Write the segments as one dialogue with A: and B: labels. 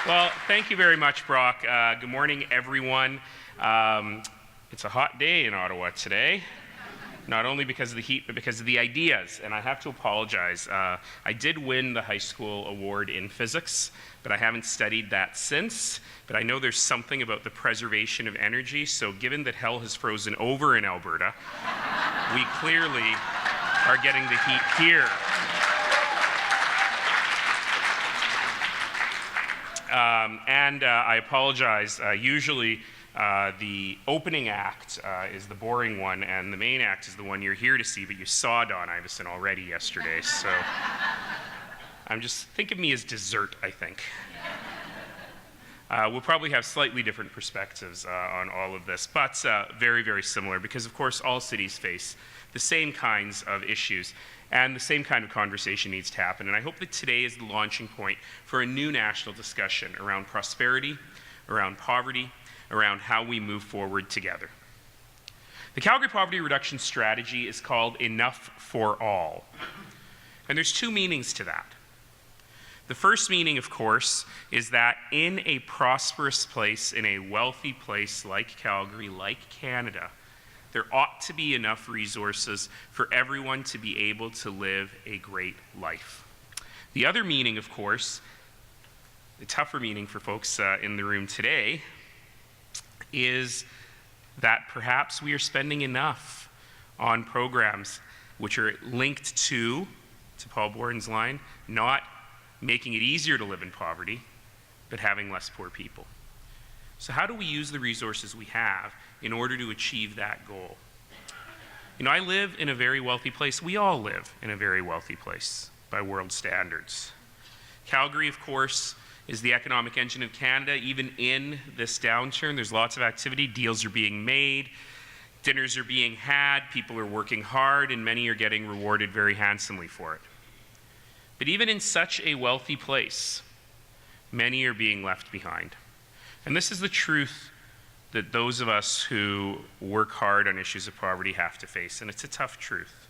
A: Well, thank you very much, Brock. Good morning, everyone. It's a hot day in Ottawa today, not only because of the heat, but because of the ideas. And I have to apologize. I did win the high school award in physics, but I haven't studied that since. But I know there's something about the preservation of energy. So given that hell has frozen over in Alberta, we clearly are getting the heat here. I apologize. Usually the opening act is the boring one, and the main act is the one you're here to see, but you saw Don Iveson already yesterday, so think of me as dessert, I think. We'll probably have slightly different perspectives on all of this, but very, very similar, because of course all cities face the same kinds of issues, and the same kind of conversation needs to happen. And I hope that today is the launching point for a new national discussion around prosperity, around poverty, around how we move forward together. The Calgary Poverty Reduction Strategy is called Enough for All. And there's two meanings to that. The first meaning, of course, is that in a prosperous place, in a wealthy place like Calgary, like Canada, there ought to be enough resources for everyone to be able to live a great life. The other meaning, of course, the tougher meaning for folks in the room today, is that perhaps we are spending enough on programs which are linked to Paul Borden's line, not making it easier to live in poverty, but having less poor people. So how do we use the resources we have in order to achieve that goal? You know, I live in a very wealthy place. We all live in a very wealthy place by world standards. Calgary, of course, is the economic engine of Canada. Even in this downturn, there's lots of activity. Deals are being made, dinners are being had, people are working hard, and many are getting rewarded very handsomely for it. But even in such a wealthy place, many are being left behind. And this is the truth that those of us who work hard on issues of poverty have to face, and it's a tough truth.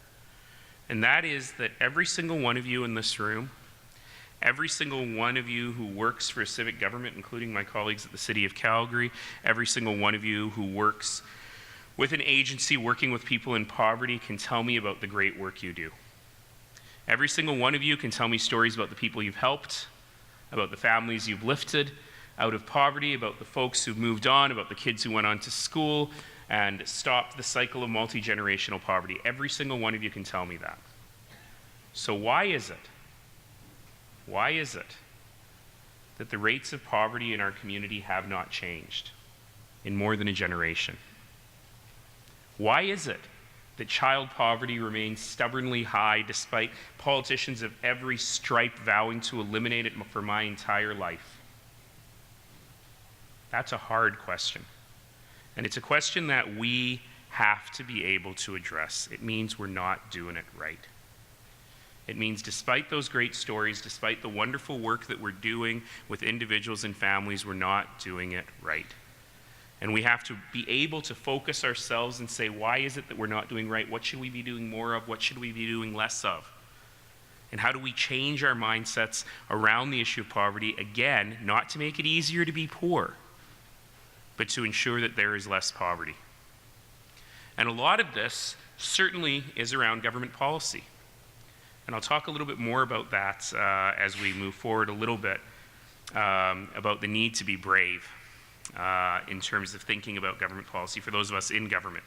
A: And that is that every single one of you in this room, every single one of you who works for a civic government, including my colleagues at the City of Calgary, every single one of you who works with an agency working with people in poverty can tell me about the great work you do. Every single one of you can tell me stories about the people you've helped, about the families you've lifted out of poverty, about the folks who've moved on, about the kids who went on to school and stopped the cycle of multi-generational poverty. Every single one of you can tell me that. So why is it that the rates of poverty in our community have not changed in more than a generation? Why is it that child poverty remains stubbornly high despite politicians of every stripe vowing to eliminate it for my entire life? That's a hard question. And it's a question that we have to be able to address. It means we're not doing it right. It means despite those great stories, despite the wonderful work that we're doing with individuals and families, we're not doing it right. And we have to be able to focus ourselves and say, why is it that we're not doing right? What should we be doing more of? What should we be doing less of? And how do we change our mindsets around the issue of poverty, again, not to make it easier to be poor, but to ensure that there is less poverty? And a lot of this certainly is around government policy. And I'll talk a little bit more about that as we move forward a little bit, about the need to be brave in terms of thinking about government policy for those of us in government,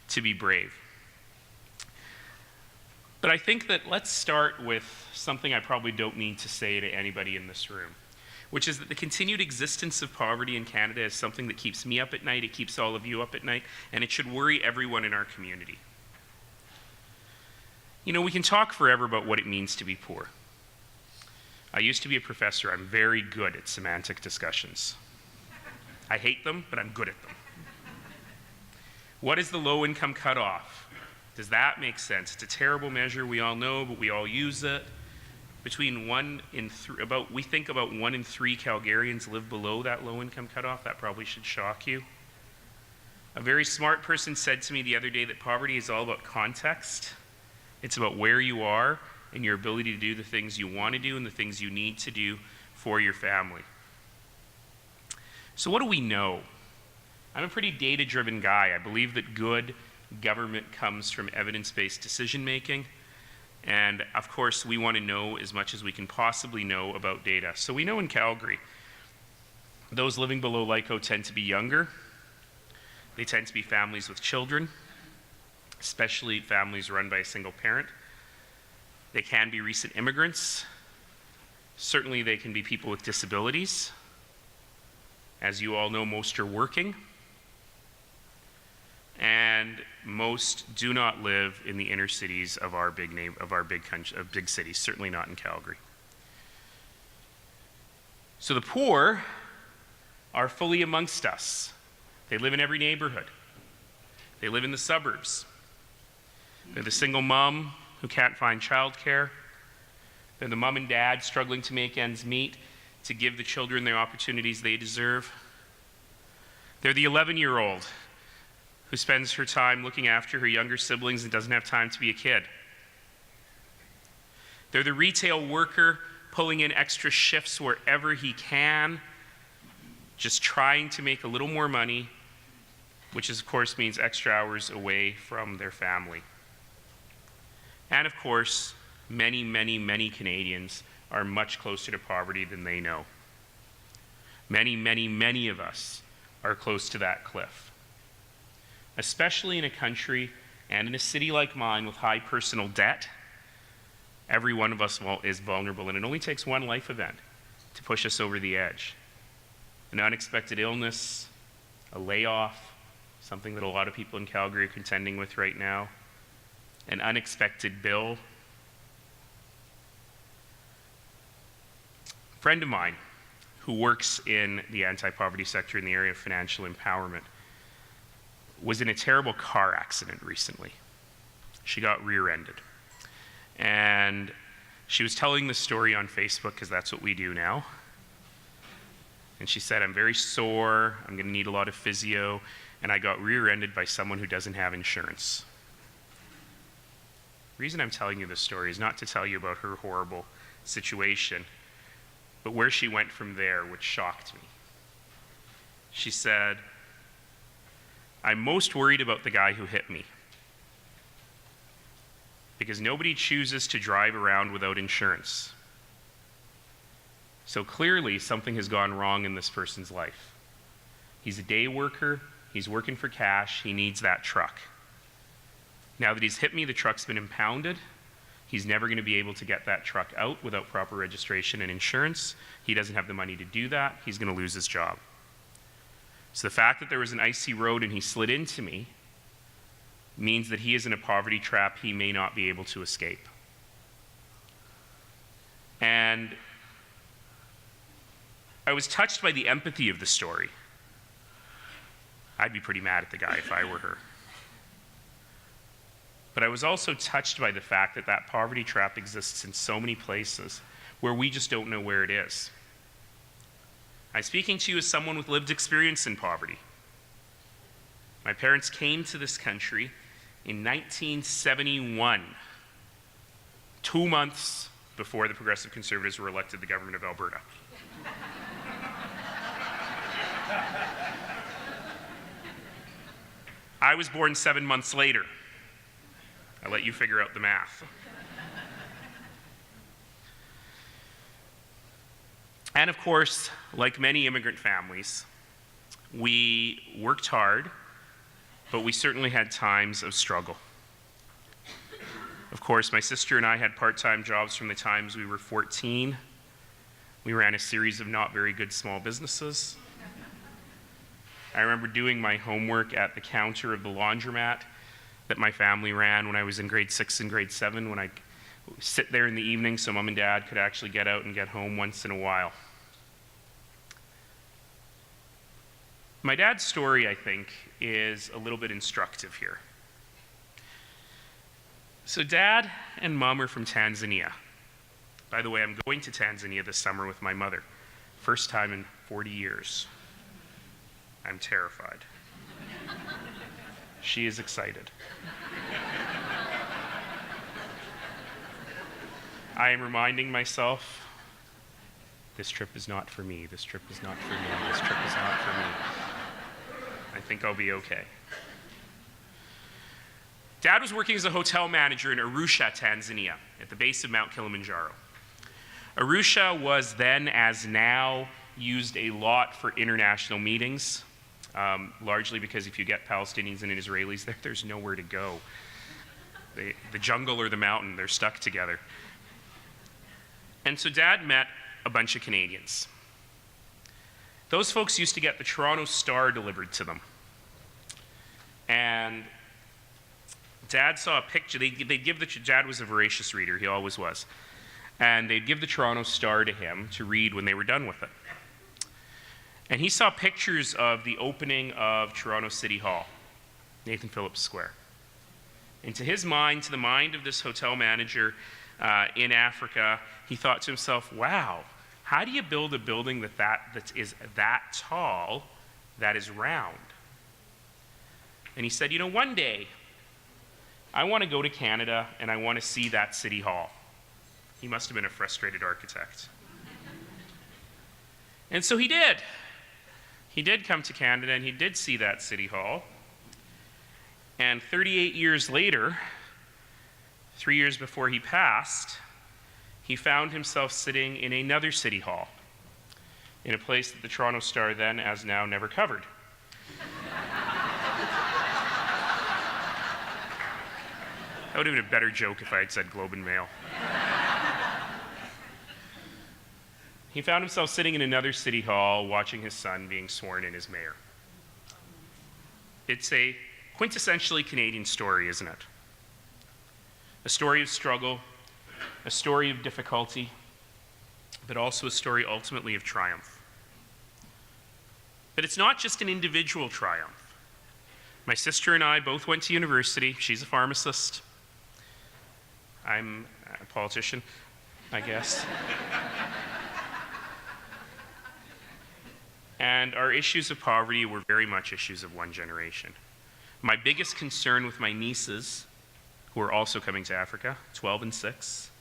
A: to be brave. But I think that let's start with something I probably don't need to say to anybody in this room, which is that the continued existence of poverty in Canada is something that keeps me up at night, it keeps all of you up at night, and it should worry everyone in our community. You know, we can talk forever about what it means to be poor. I used to be a professor. I'm very good at semantic discussions. I hate them, but I'm good at them. What is the low income cutoff? Does that make sense? It's a terrible measure, we all know, but we all use it. Between 1 in 3, we think about 1 in 3 Calgarians live below that low income cutoff. That probably should shock you. A very smart person said to me the other day that poverty is all about context. It's about where you are and your ability to do the things you want to do and the things you need to do for your family. So what do we know? I'm a pretty data-driven guy. I believe that good government comes from evidence-based decision-making. And of course, we want to know as much as we can possibly know about data. So we know in Calgary, those living below LICO tend to be younger. They tend to be families with children, especially families run by a single parent. They can be recent immigrants. Certainly they can be people with disabilities. As you all know, most are working. And most do not live in the inner cities of our big cities, certainly not in Calgary. So the poor are fully amongst us. They live in every neighborhood. They live in the suburbs. They're the single mom who can't find childcare. They're the mom and dad struggling to make ends meet to give the children the opportunities they deserve. They're the 11-year-old who spends her time looking after her younger siblings and doesn't have time to be a kid. They're the retail worker pulling in extra shifts wherever he can, just trying to make a little more money, which of course means extra hours away from their family. And of course, many, many, many Canadians are much closer to poverty than they know. Many, many, many of us are close to that cliff. Especially in a country and in a city like mine with high personal debt, every one of us is vulnerable, and it only takes one life event to push us over the edge. An unexpected illness, a layoff, something that a lot of people in Calgary are contending with right now, an unexpected bill. A friend of mine who works in the anti-poverty sector in the area of financial empowerment was in a terrible car accident recently. She got rear-ended. And she was telling the story on Facebook, because that's what we do now. And she said, I'm very sore, I'm going to need a lot of physio, and I got rear-ended by someone who doesn't have insurance. The reason I'm telling you this story is not to tell you about her horrible situation, but where she went from there, which shocked me. She said, I'm most worried about the guy who hit me, because nobody chooses to drive around without insurance. So clearly something has gone wrong in this person's life. He's a day worker, he's working for cash, he needs that truck. Now that he's hit me, the truck's been impounded. He's never going to be able to get that truck out without proper registration and insurance. He doesn't have the money to do that. He's going to lose his job. So the fact that there was an icy road and he slid into me means that he is in a poverty trap he may not be able to escape. And I was touched by the empathy of the story. I'd be pretty mad at the guy if I were her. But I was also touched by the fact that that poverty trap exists in so many places where we just don't know where it is. I'm speaking to you as someone with lived experience in poverty. My parents came to this country in 1971, 2 months before the Progressive Conservatives were elected the government of Alberta. I was born 7 months later. I'll let you figure out the math. And of course, like many immigrant families, we worked hard, but we certainly had times of struggle. Of course, my sister and I had part-time jobs from the times we were 14. We ran a series of not very good small businesses. I remember doing my homework at the counter of the laundromat that my family ran when I was in grade 6 and grade 7, when I sit there in the evening so mom and dad could actually get out and get home once in a while. My dad's story, I think, is a little bit instructive here. So dad and mom are from Tanzania. By the way, I'm going to Tanzania this summer with my mother. First time in 40 years. I'm terrified. She is excited. I am reminding myself This trip is not for me. This trip is not for me. This trip is not for me. I think I'll be okay. Dad was working as a hotel manager in Arusha, Tanzania, at the base of Mount Kilimanjaro. Arusha was then, as now, used a lot for international meetings, largely because if you get Palestinians and Israelis there, there's nowhere to go. The jungle or the mountain, they're stuck together. And so Dad met a bunch of Canadians. Those folks used to get the Toronto Star delivered to them. And Dad saw a picture. Dad was a voracious reader, he always was. And they'd give the Toronto Star to him to read when they were done with it. And he saw pictures of the opening of Toronto City Hall, Nathan Phillips Square. And to his mind, to the mind of this hotel manager in Africa, he thought to himself, wow, how do you build a building that is that tall, that is round? And he said, you know, one day, I want to go to Canada and I want to see that City Hall. He must have been a frustrated architect. And so he did. He did come to Canada and he did see that City Hall. And 38 years later, 3 years before he passed, he found himself sitting in another City Hall, in a place that the Toronto Star then, as now, never covered. That would have been a better joke if I had said Globe and Mail. He found himself sitting in another City Hall watching his son being sworn in as mayor. It's a quintessentially Canadian story, isn't it? A story of struggle, a story of difficulty, but also a story ultimately of triumph. But it's not just an individual triumph. My sister and I both went to university. She's a pharmacist. I'm a politician, I guess. And our issues of poverty were very much issues of one generation. My biggest concern with my nieces, who are also coming to Africa, 12 and 6,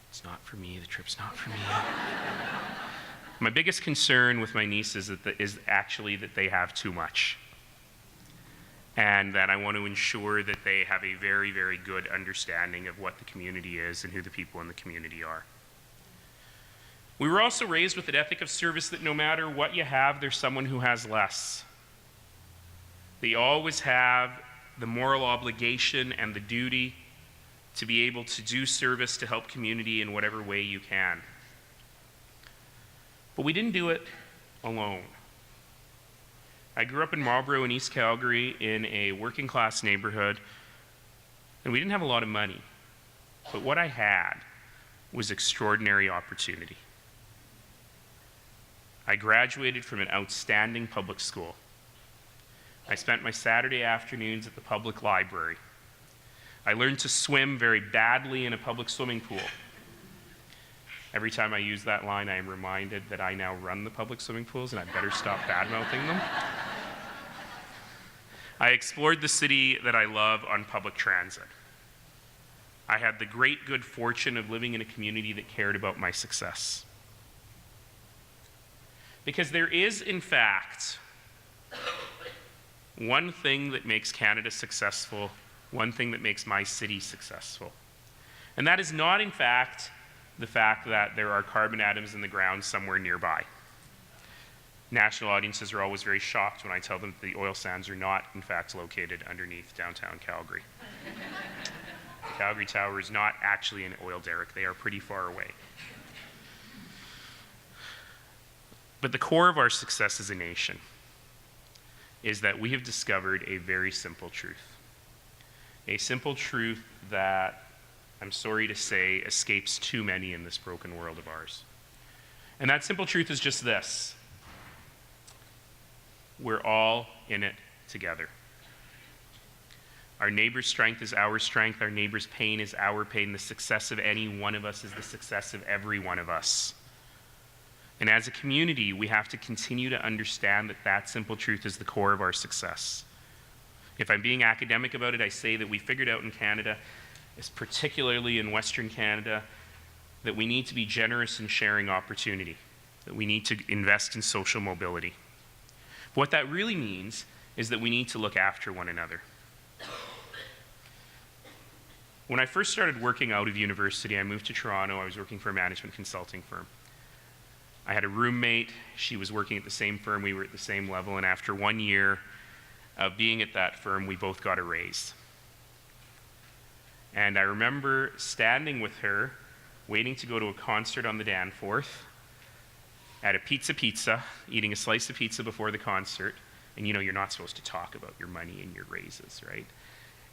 A: it's not for me, the trip's not for me. My biggest concern with my nieces is actually that they have too much. And that I want to ensure that they have a very, very good understanding of what the community is and who the people in the community are. We were also raised with an ethic of service that no matter what you have, there's someone who has less. They always have the moral obligation and the duty to be able to do service to help community in whatever way you can. But we didn't do it alone. I grew up in Marlborough in East Calgary in a working class neighborhood, and we didn't have a lot of money. But what I had was extraordinary opportunity. I graduated from an outstanding public school. I spent my Saturday afternoons at the public library. I learned to swim very badly in a public swimming pool. Every time I use that line, I am reminded that I now run the public swimming pools and I better stop bad-mouthing them. I explored the city that I love on public transit. I had the great good fortune of living in a community that cared about my success. Because there is, in fact, one thing that makes Canada successful, one thing that makes my city successful. And that is not, in fact, the fact that there are carbon atoms in the ground somewhere nearby. National audiences are always very shocked when I tell them that the oil sands are not, in fact, located underneath downtown Calgary. The Calgary Tower is not actually an oil derrick. They are pretty far away. But the core of our success as a nation is that we have discovered a very simple truth. A simple truth that, I'm sorry to say, escapes too many in this broken world of ours. And that simple truth is just this: we're all in it together. Our neighbor's strength is our strength. Our neighbor's pain is our pain. The success of any one of us is the success of every one of us. And as a community, we have to continue to understand that that simple truth is the core of our success. If I'm being academic about it, I say that we figured out in Canada, particularly in Western Canada, that we need to be generous in sharing opportunity, that we need to invest in social mobility. What that really means is that we need to look after one another. When I first started working out of university, I moved to Toronto. I was working for a management consulting firm. I had a roommate. She was working at the same firm. We were at the same level. And after 1 year of being at that firm, we both got a raise. And I remember standing with her, waiting to go to a concert on the Danforth, at a pizza, eating a slice of pizza before the concert. And you know, you're not supposed to talk about your money and your raises, right?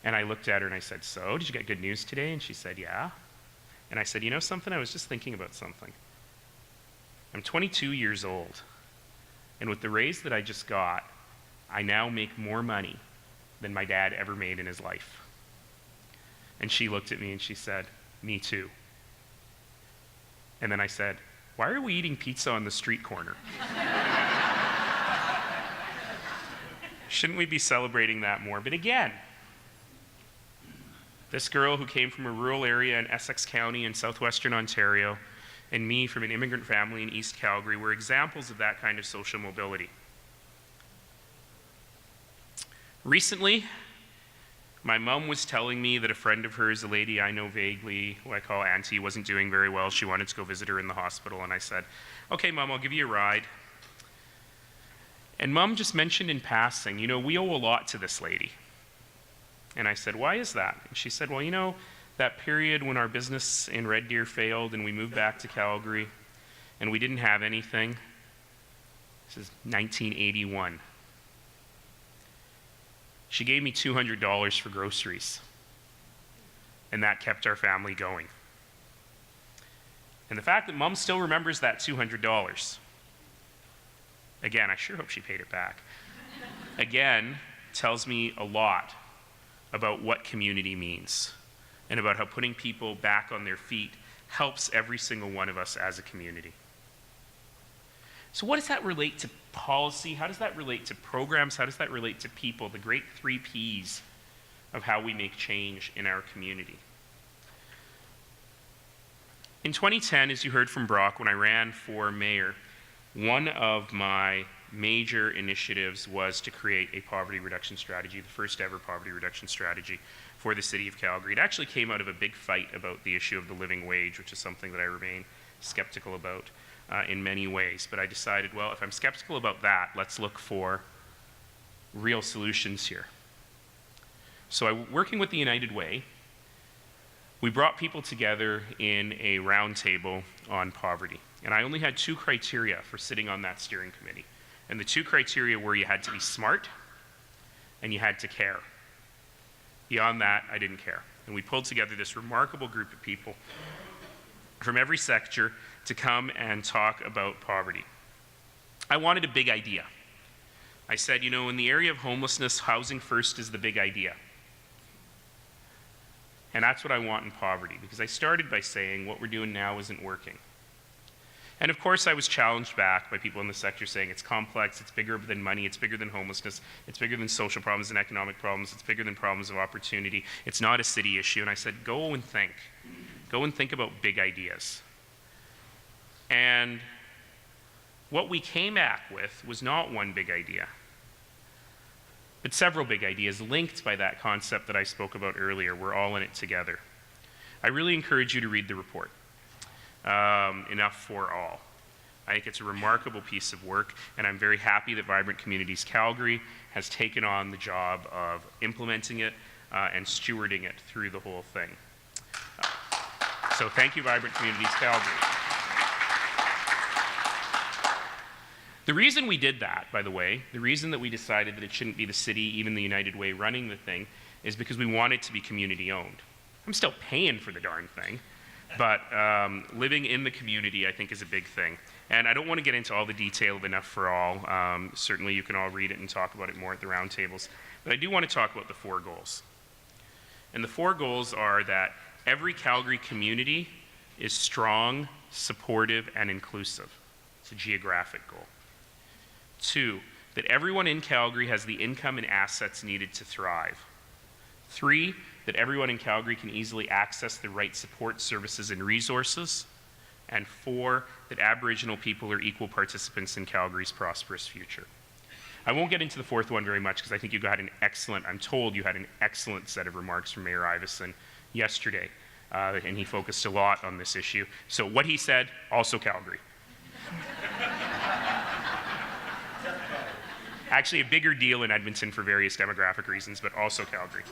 A: And I looked at her and I said, "So, did you get good news today?" And she said, "Yeah." And I said, "You know something? I was just thinking about something. I'm 22 years old, and with the raise that I just got, I now make more money than my dad ever made in his life." And she looked at me and she said, "Me too." And then I said, "Why are we eating pizza on the street corner?" Shouldn't we be celebrating that more? But again, this girl who came from a rural area in Essex County in southwestern Ontario, and me from an immigrant family in East Calgary were examples of that kind of social mobility. Recently, my mom was telling me that a friend of hers, a lady I know vaguely, who I call Auntie, wasn't doing very well. She wanted to go visit her in the hospital, and I said, "Okay, Mom, I'll give you a ride." And Mom just mentioned in passing, "You know, we owe a lot to this lady." And I said, "Why is that?" And she said, "Well, you know, that period when our business in Red Deer failed and we moved back to Calgary and we didn't have anything." This is 1981. She gave me $200 for groceries, and that kept our family going. And the fact that Mom still remembers that $200, again, I sure hope she paid it back, again, tells me a lot about what community means and about how putting people back on their feet helps every single one of us as a community. So what does that relate to policy? How does that relate to programs? How does that relate to people? The great 3 Ps of how we make change in our community. In 2010, as you heard from Brock, when I ran for mayor, one of my major initiatives was to create a poverty reduction strategy, the first ever poverty reduction strategy for the city of Calgary. It actually came out of a big fight about the issue of the living wage, which is something that I remain skeptical about in many ways. But I decided, well, if I'm skeptical about that, let's look for real solutions here. So working with the United Way, we brought people together in a roundtable on poverty. And I only had 2 criteria for sitting on that steering committee. And the 2 criteria were you had to be smart and you had to care. Beyond that, I didn't care. And we pulled together this remarkable group of people from every sector to come and talk about poverty. I wanted a big idea. I said, you know, in the area of homelessness, housing first is the big idea. And that's what I want in poverty, because I started by saying what we're doing now isn't working. And of course, I was challenged back by people in the sector saying it's complex, it's bigger than money, it's bigger than homelessness, it's bigger than social problems and economic problems, it's bigger than problems of opportunity, it's not a city issue. And I said, go and think. Go and think about big ideas. And what we came back with was not one big idea, but several big ideas linked by that concept that I spoke about earlier. We're all in it together. I really encourage you to read the report. Enough for All. I think it's a remarkable piece of work, and I'm very happy that Vibrant Communities Calgary has taken on the job of implementing it and stewarding it through the whole thing. So thank you, Vibrant Communities Calgary. The reason we did that, by the way, the reason that we decided that it shouldn't be the city, even the United Way, running the thing, is because we want it to be community-owned. I'm still paying for the darn thing, but living in the community, I think, is a big thing. And I don't want to get into all the detail of Enough for All. Certainly, you can all read it and talk about it more at the roundtables. But I do want to talk about the 4 goals. And the 4 goals are that every Calgary community is strong, supportive, and inclusive. It's a geographic goal. 2, that everyone in Calgary has the income and assets needed to thrive. 3, that everyone in Calgary can easily access the right support services and resources. And 4, that Aboriginal people are equal participants in Calgary's prosperous future. I won't get into the 4th one very much because I think you had an excellent, I'm told you had an excellent set of remarks from Mayor Iveson yesterday, and he focused a lot on this issue. So what he said, also Calgary. Actually, a bigger deal in Edmonton for various demographic reasons, but also Calgary.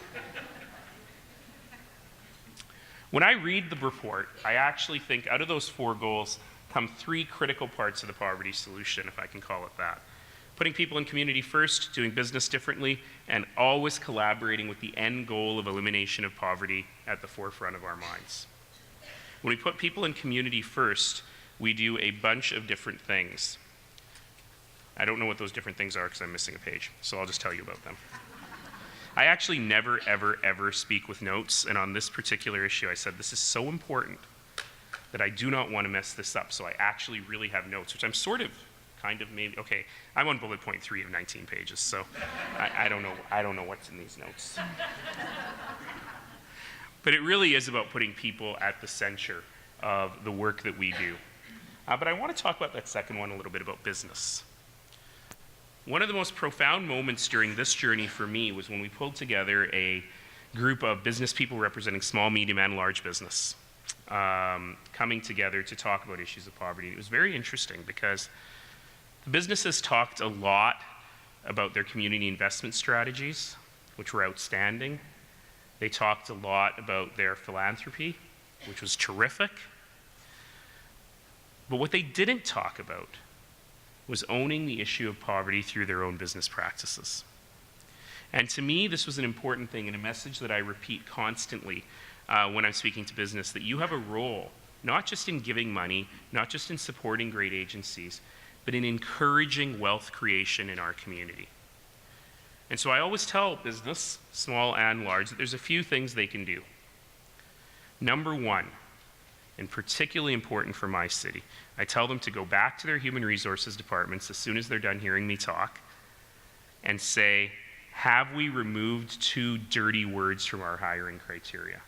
A: When I read the report, I actually think out of those 4 goals come 3 critical parts of the poverty solution, if I can call it that. Putting people in community first, doing business differently, and always collaborating with the end goal of elimination of poverty at the forefront of our minds. When we put people in community first, we do a bunch of different things. I don't know what those different things are because I'm missing a page, so I'll just tell you about them. I actually never, ever, ever speak with notes, and on this particular issue, I said this is so important that I do not want to mess this up, so I actually really have notes, which I'm sort of, kind of, maybe, okay, I'm on bullet point 3 of 19 pages, so I don't know what's in these notes. But it really is about putting people at the center of the work that we do. But I want to talk about that second one a little bit about business. One of the most profound moments during this journey for me was when we pulled together a group of business people representing small, medium, and large business, coming together to talk about issues of poverty. It was very interesting because the businesses talked a lot about their community investment strategies, which were outstanding. They talked a lot about their philanthropy, which was terrific. But what they didn't talk about was owning the issue of poverty through their own business practices. And to me, this was an important thing and a message that I repeat constantly when I'm speaking to business, that you have a role, not just in giving money, not just in supporting great agencies, but in encouraging wealth creation in our community. And so I always tell business, small and large, that there's a few things they can do. Number 1, and particularly important for my city, I tell them to go back to their human resources departments as soon as they're done hearing me talk and say, have we removed 2 dirty words from our hiring criteria?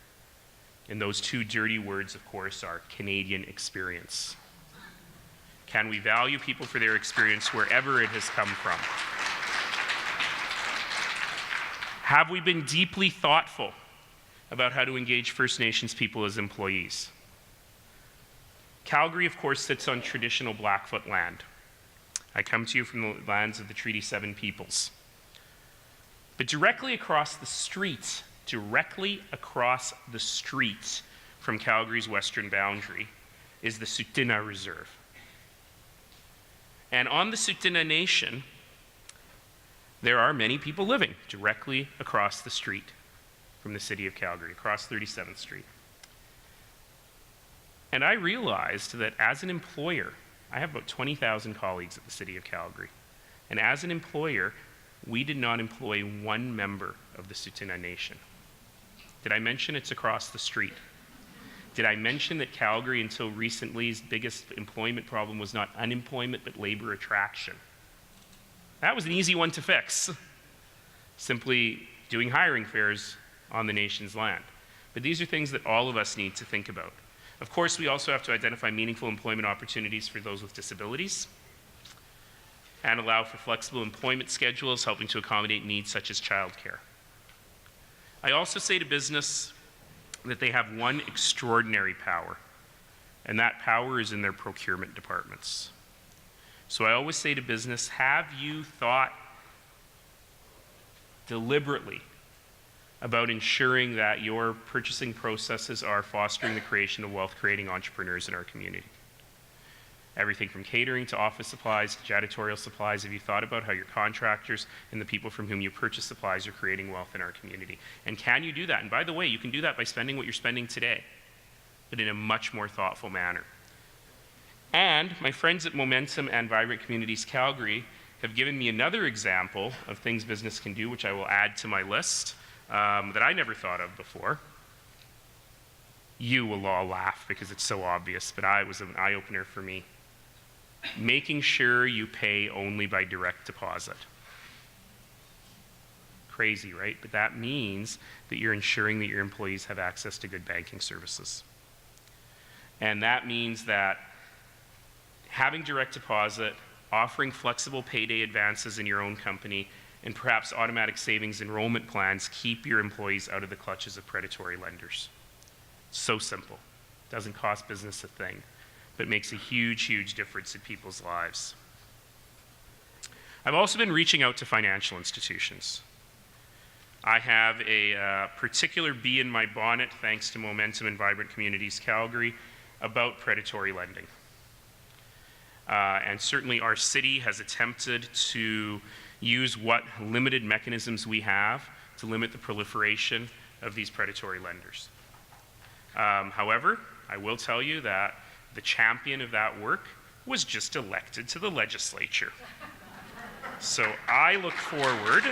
A: And those 2 dirty words, of course, are Canadian experience. Can we value people for their experience wherever it has come from? Have we been deeply thoughtful about how to engage First Nations people as employees? Calgary, of course, sits on traditional Blackfoot land. I come to you from the lands of the Treaty 7 peoples. But directly across the street from Calgary's western boundary is the Tsuut'ina Reserve. And on the Tsuut'ina Nation, there are many people living directly across the street from the city of Calgary, across 37th Street. And I realized that as an employer, I have about 20,000 colleagues at the city of Calgary. And as an employer, we did not employ 1 member of the Tsuut'ina Nation. Did I mention it's across the street? Did I mention that Calgary, until recently's biggest employment problem was not unemployment, but labor attraction? That was an easy one to fix. Simply doing hiring fairs on the nation's land. But these are things that all of us need to think about. Of course, we also have to identify meaningful employment opportunities for those with disabilities and allow for flexible employment schedules, helping to accommodate needs such as childcare. I also say to business that they have one extraordinary power, and that power is in their procurement departments. So I always say to business, have you thought deliberately about ensuring that your purchasing processes are fostering the creation of wealth-creating entrepreneurs in our community? Everything from catering to office supplies to janitorial supplies. Have you thought about how your contractors and the people from whom you purchase supplies are creating wealth in our community? And can you do that? And by the way, you can do that by spending what you're spending today, but in a much more thoughtful manner. And my friends at Momentum and Vibrant Communities Calgary have given me another example of things business can do, which I will add to my list, that I never thought of before. You will all laugh because it's so obvious, but it was an eye-opener for me. Making sure you pay only by direct deposit. Crazy, right? But that means that you're ensuring that your employees have access to good banking services. And that means that having direct deposit, offering flexible payday advances in your own company, and perhaps automatic savings enrollment plans keep your employees out of the clutches of predatory lenders. So simple. Doesn't cost business a thing, but makes a huge, huge difference in people's lives. I've also been reaching out to financial institutions. I have a particular bee in my bonnet, thanks to Momentum and Vibrant Communities Calgary, about predatory lending. And certainly our city has attempted to use what limited mechanisms we have to limit the proliferation of these predatory lenders. However, I will tell you that the champion of that work was just elected to the legislature. So I look forward,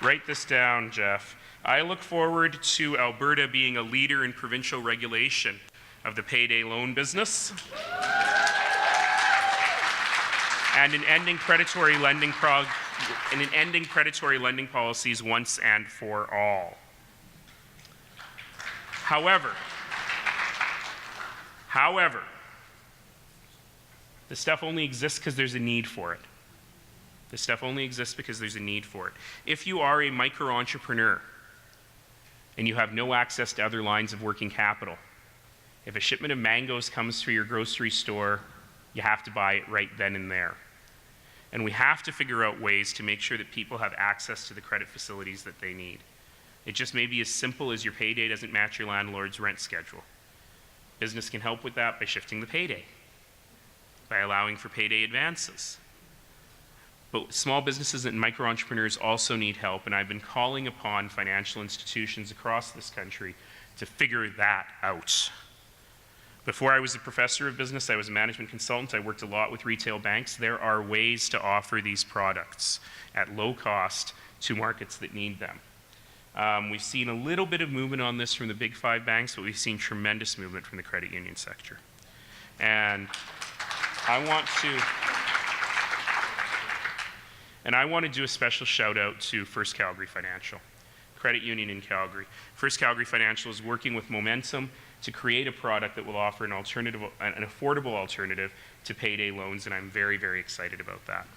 A: write this down, Jeff. I look forward to Alberta being a leader in provincial regulation of the payday loan business and in ending predatory lending policies once and for all. However, this stuff only exists because there's a need for it. This stuff only exists because there's a need for it. If you are a micro-entrepreneur and you have no access to other lines of working capital, if a shipment of mangoes comes through your grocery store, you have to buy it right then and there. And we have to figure out ways to make sure that people have access to the credit facilities that they need. It just may be as simple as your payday doesn't match your landlord's rent schedule. Business can help with that by shifting the payday, by allowing for payday advances. But small businesses and micro-entrepreneurs also need help, and I've been calling upon financial institutions across this country to figure that out. Before I was a professor of business, I was a management consultant. I worked a lot with retail banks. There are ways to offer these products at low cost to markets that need them. We've seen a little bit of movement on this from the big five banks, but we've seen tremendous movement from the credit union sector. And I want to do a special shout out to First Calgary Financial, credit union in Calgary. First Calgary Financial is working with Momentum to create a product that will offer an affordable alternative to payday loans, and I'm very, very excited about that.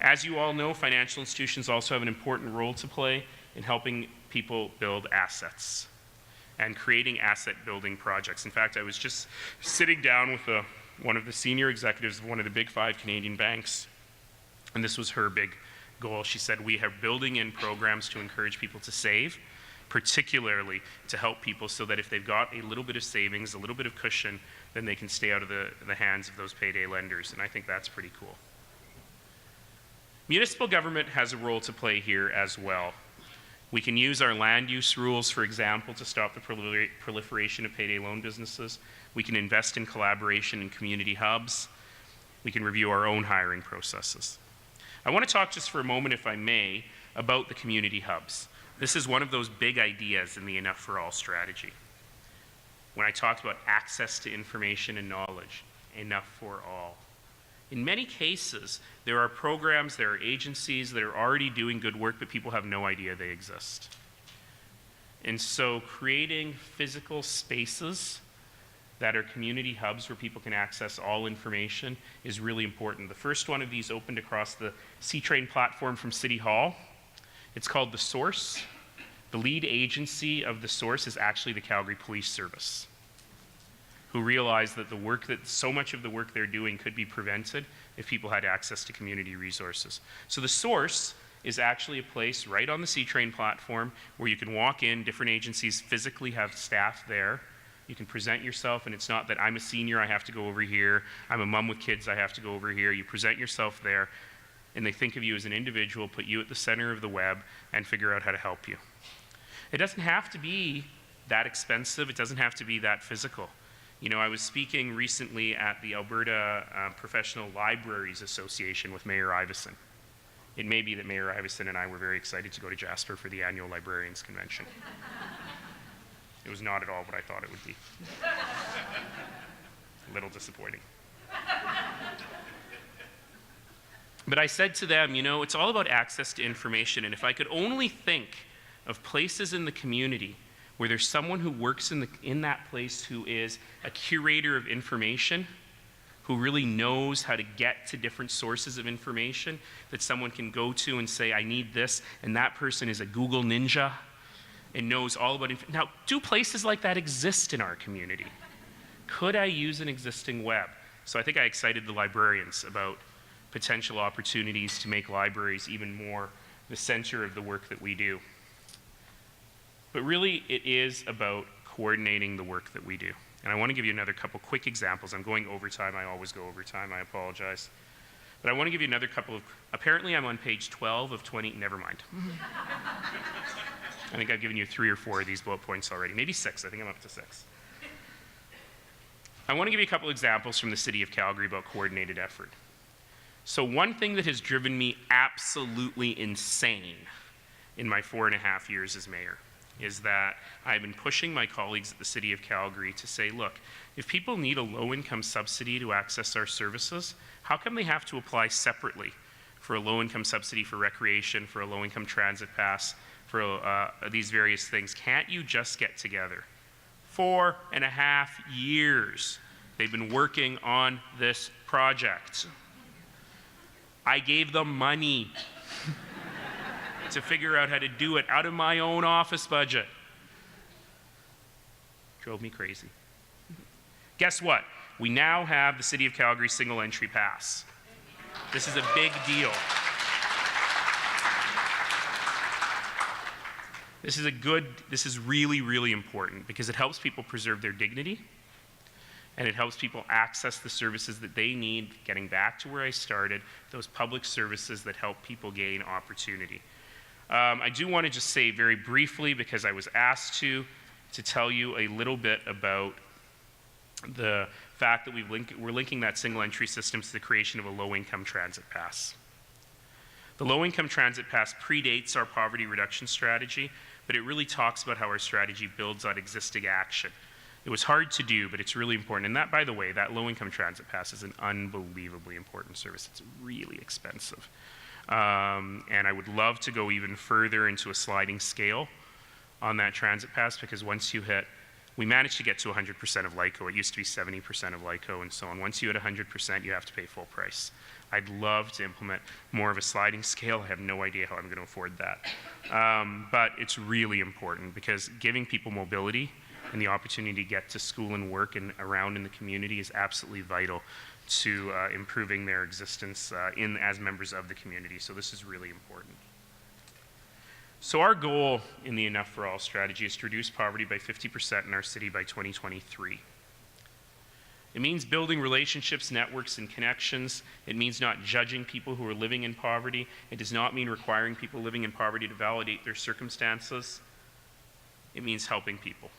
A: As you all know, financial institutions also have an important role to play in helping people build assets and creating asset building projects. In fact, I was just sitting down with one of the senior executives of one of the big five Canadian banks, and this was her big goal. She said, we are building in programs to encourage people to save, particularly to help people so that if they've got a little bit of savings, a little bit of cushion, then they can stay out of the hands of those payday lenders, and I think that's pretty cool. Municipal government has a role to play here as well. We can use our land use rules, for example, to stop the proliferation of payday loan businesses. We can invest in collaboration in community hubs. We can review our own hiring processes. I want to talk just for a moment, if I may, about the community hubs. This is one of those big ideas in the Enough for All strategy. When I talked about access to information and knowledge, enough for all. In many cases, there are programs, there are agencies that are already doing good work, but people have no idea they exist. And so creating physical spaces that are community hubs where people can access all information is really important. The first one of these opened across the C-Train platform from City Hall. It's called The Source. The lead agency of The Source is actually the Calgary Police Service, who realized that so much of the work they're doing could be prevented if people had access to community resources. So The Source is actually a place right on the C-Train platform where you can walk in, different agencies physically have staff there. You can present yourself, and it's not that I'm a senior, I have to go over here. I'm a mom with kids, I have to go over here. You present yourself there, and they think of you as an individual, put you at the center of the web, and figure out how to help you. It doesn't have to be that expensive. It doesn't have to be that physical. You know, I was speaking recently at the Alberta Professional Libraries Association with Mayor Iveson. It may be that Mayor Iveson and I were very excited to go to Jasper for the annual Librarians Convention. It was not at all what I thought it would be. A little disappointing. But I said to them, you know, it's all about access to information, and if I could only think of places in the community where there's someone who works in that place who is a curator of information, who really knows how to get to different sources of information that someone can go to and say, I need this, and that person is a Google ninja and knows all about it. Now, do places like that exist in our community? Could I use an existing web? So I think I excited the librarians about potential opportunities to make libraries even more the center of the work that we do. But really, it is about coordinating the work that we do. And I want to give you another couple quick examples. I'm going overtime. I always go overtime. I apologize. But I want to give you another couple of, apparently I'm on page 12 of 20, never mind. I think I've given you 3 or 4 of these bullet points already, maybe 6, I think I'm up to 6. I want to give you a couple examples from the city of Calgary about coordinated effort. So one thing that has driven me absolutely insane in my 4.5 years as mayor is that I've been pushing my colleagues at the city of Calgary to say, look, if people need a low-income subsidy to access our services, how come they have to apply separately for a low-income subsidy for recreation, for a low-income transit pass, for these various things? Can't you just get together? 4.5 years they've been working on this project. I gave them money to figure out how to do it out of my own office budget. Drove me crazy. Guess what? We now have the City of Calgary single entry pass. This is a big deal. This is really, really important because it helps people preserve their dignity and it helps people access the services that they need, getting back to where I started, those public services that help people gain opportunity. I do want to just say very briefly, because I was asked to tell you a little bit about the fact that we're linking that single entry system to the creation of a low-income transit pass. The low-income transit pass predates our poverty reduction strategy, but it really talks about how our strategy builds on existing action. It was hard to do, but it's really important. And that, by the way, that low-income transit pass is an unbelievably important service. It's really expensive. And I would love to go even further into a sliding scale on that transit pass, because once you hit, we managed to get to 100% of LICO. It used to be 70% of LICO and so on. Once you hit 100%, you have to pay full price. I'd love to implement more of a sliding scale. I have no idea how I'm going to afford that. But it's really important because giving people mobility and the opportunity to get to school and work and around in the community is absolutely vital to improving their existence as members of the community. So this is really important. So our goal in the Enough for All strategy is to reduce poverty by 50% in our city by 2023. It means building relationships, networks, and connections. It means not judging people who are living in poverty. It does not mean requiring people living in poverty to validate their circumstances. It means helping people.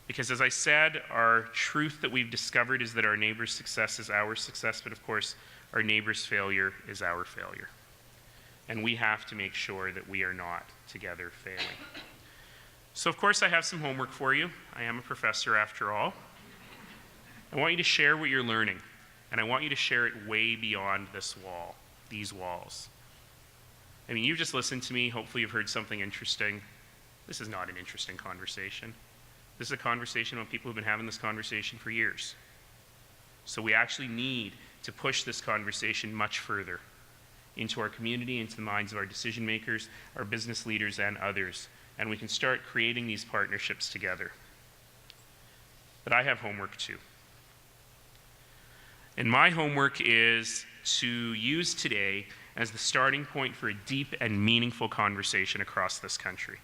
A: Because as I said, our truth that we've discovered is that our neighbor's success is our success, but of course, our neighbor's failure is our failure. And we have to make sure that we are not together failing. So of course, I have some homework for you. I am a professor after all. I want you to share what you're learning, and I want you to share it way beyond this wall, these walls. I mean, you've just listened to me. Hopefully you've heard something interesting. This is not an interesting conversation. This is a conversation about people who've been having this conversation for years. So we actually need to push this conversation much further into our community, into the minds of our decision makers, our business leaders, and others. And we can start creating these partnerships together. But I have homework too. And my homework is to use today as the starting point for a deep and meaningful conversation across this country,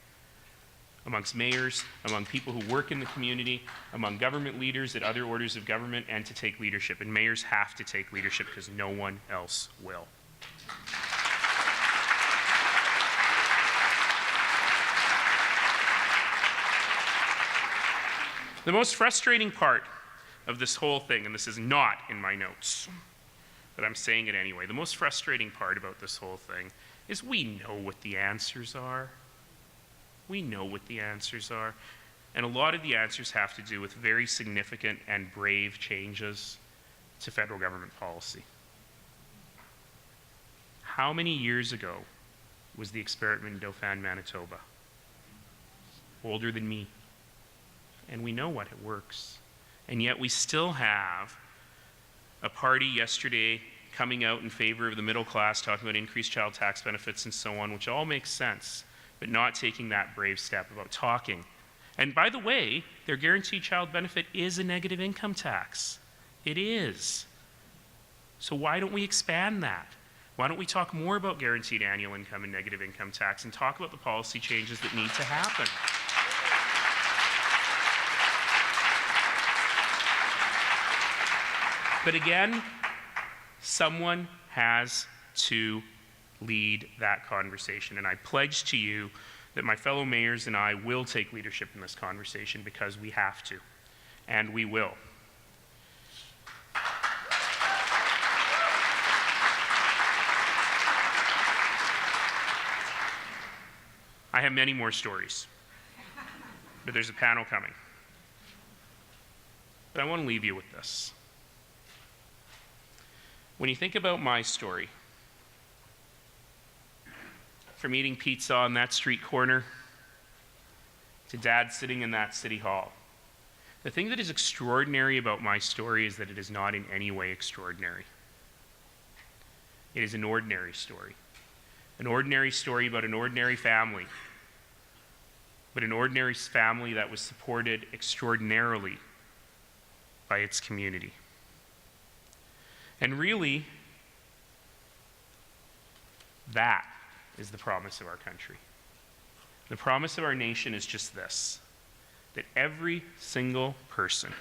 A: amongst mayors, among people who work in the community, among government leaders at other orders of government, and to take leadership. And mayors have to take leadership because no one else will. The most frustrating part of this whole thing, and this is not in my notes, but I'm saying it anyway, the most frustrating part about this whole thing is we know what the answers are. We know what the answers are. And a lot of the answers have to do with very significant and brave changes to federal government policy. How many years ago was the experiment in Dauphin, Manitoba. Older than me. And we know what it works. And yet we still have a party yesterday coming out in favor of the middle class, talking about increased child tax benefits and so on, which all makes sense, but not taking that brave step about talking. And by the way, their guaranteed child benefit is a negative income tax. It is. So why don't we expand that? Why don't we talk more about guaranteed annual income and negative income tax and talk about the policy changes that need to happen? But again, someone has to lead that conversation. And I pledge to you that my fellow mayors and I will take leadership in this conversation because we have to, and we will. I have many more stories, but there's a panel coming. But I want to leave you with this. When you think about my story, from eating pizza on that street corner to Dad sitting in that city hall, the thing that is extraordinary about my story is that it is not in any way extraordinary. It is an ordinary story. An ordinary story about an ordinary family, but an ordinary family that was supported extraordinarily by its community. And really, that is the promise of our country. The promise of our nation is just this, that every single person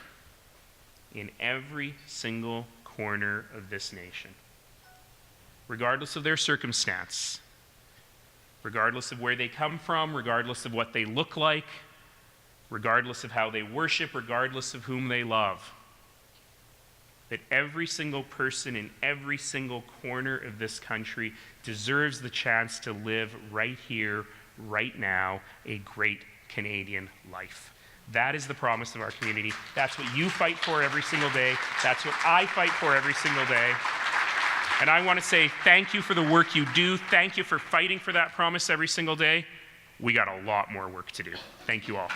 A: in every single corner of this nation, regardless of their circumstance, regardless of where they come from, regardless of what they look like, regardless of how they worship, regardless of whom they love, that every single person in every single corner of this country deserves the chance to live right here, right now, a great Canadian life. That is the promise of our community. That's what you fight for every single day. That's what I fight for every single day. And I want to say thank you for the work you do. Thank you for fighting for that promise every single day. We got a lot more work to do. Thank you all.